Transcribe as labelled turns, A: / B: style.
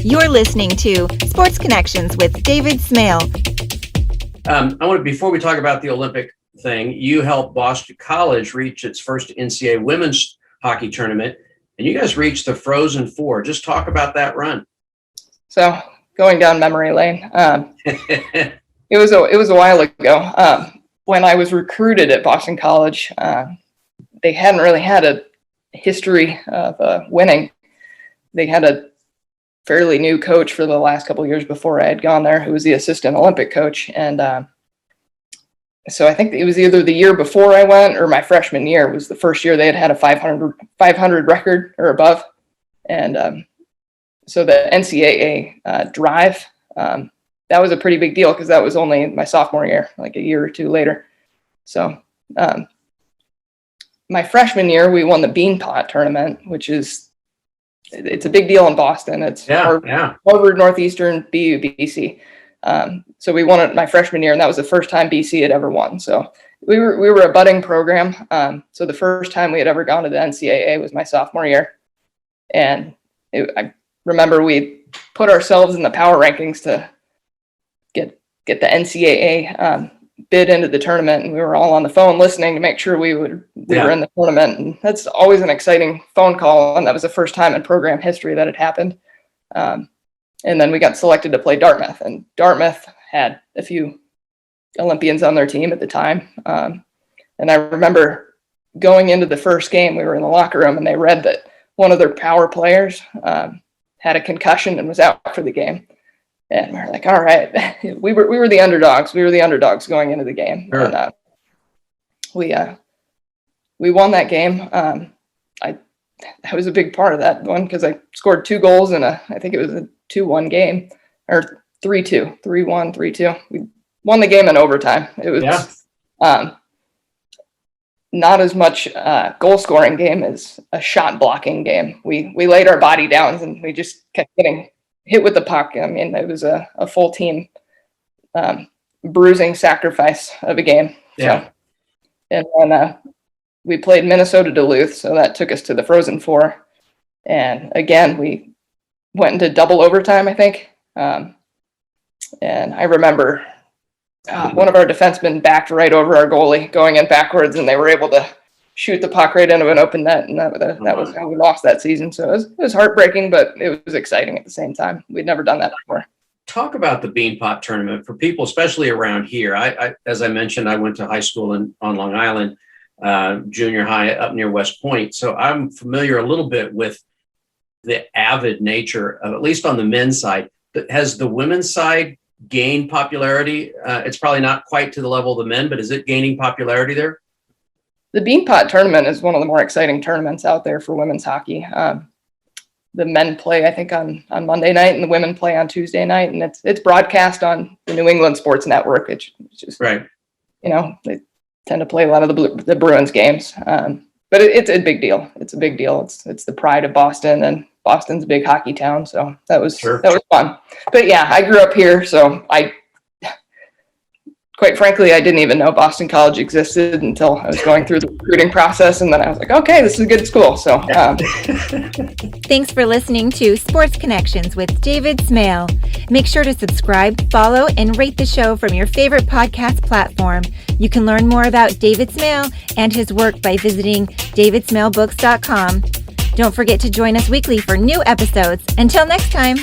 A: You're listening to Sports Connections with David Smale.
B: Before we talk about the Olympic thing, you helped Boston College reach its first NCAA women's hockey tournament, and you guys reached the Frozen Four. Just talk about that run.
C: So going down memory lane, it was a while ago. When I was recruited at Boston College, they hadn't really had a history of winning. They had a fairly new coach for the last couple of years before I had gone there, who was the assistant Olympic coach. And so I think it was either the year before I went or my freshman year was the first year they had a 500 record or above. And so the NCAA drive, that was a pretty big deal because that was only my sophomore year, like a year or two later. So my freshman year, we won the Beanpot Tournament, which it's a big deal in Boston. It's Harvard, Northeastern, BU, BC. So we won it my freshman year, and that was the first time BC had ever won. So we were a budding program. So the first time we had ever gone to the NCAA was my sophomore year. And I remember we put ourselves in the power rankings to get the NCAA bid into the tournament, and we were all on the phone listening to make sure we were in the tournament. And that's always an exciting phone call, and that was the first time in program history that had happened. And then we got selected to play Dartmouth, and Dartmouth had a few Olympians on their team at the time. And I remember going into the first game, we were in the locker room, and they read that one of their power players had a concussion and was out for the game. And we're like, all right, we were the underdogs. We were the underdogs going into the game.
B: Sure.
C: And we won that game. I was a big part of that one because I scored 2 goals in I think it was a 2-1 game, or 3-2, 3-1, 3-2. We won the game in overtime. It was not as much goal scoring game as a shot blocking game. We laid our body down and we just kept getting hit with the puck. I mean, it was a full team bruising sacrifice of a game.
B: Yeah.
C: So, and then we played Minnesota Duluth, so that took us to the Frozen Four. And again, we went into double overtime, I think. And I remember one of our defensemen backed right over our goalie going in backwards, and they were able to shoot the puck right into an open net, and that was how we lost that season. So it was heartbreaking, but it was exciting at the same time. We'd never done that before.
B: Talk about the Beanpot Tournament for people, especially around here. I as I mentioned, I went to high school on Long Island, junior high up near West Point. So I'm familiar a little bit with the avid nature of, at least on the men's side. Has the women's side gained popularity? It's probably not quite to the level of the men, but is it gaining popularity there?
C: The Beanpot Tournament is one of the more exciting tournaments out there for women's hockey. The men play, I think, on Monday night, and the women play on Tuesday night, and it's broadcast on the New England Sports Network, which is right. You know, they tend to play a lot of the Bruins games, but it's a big deal. It's a big deal. It's the pride of Boston, and Boston's a big hockey town, so that was fun. But yeah, I grew up here, so quite frankly, I didn't even know Boston College existed until I was going through the recruiting process, and then I was like, okay, this is a good school. So,
A: Thanks for listening to Sports Connections with David Smale. Make sure to subscribe, follow, and rate the show from your favorite podcast platform. You can learn more about David Smale and his work by visiting davidsmalebooks.com. Don't forget to join us weekly for new episodes. Until next time.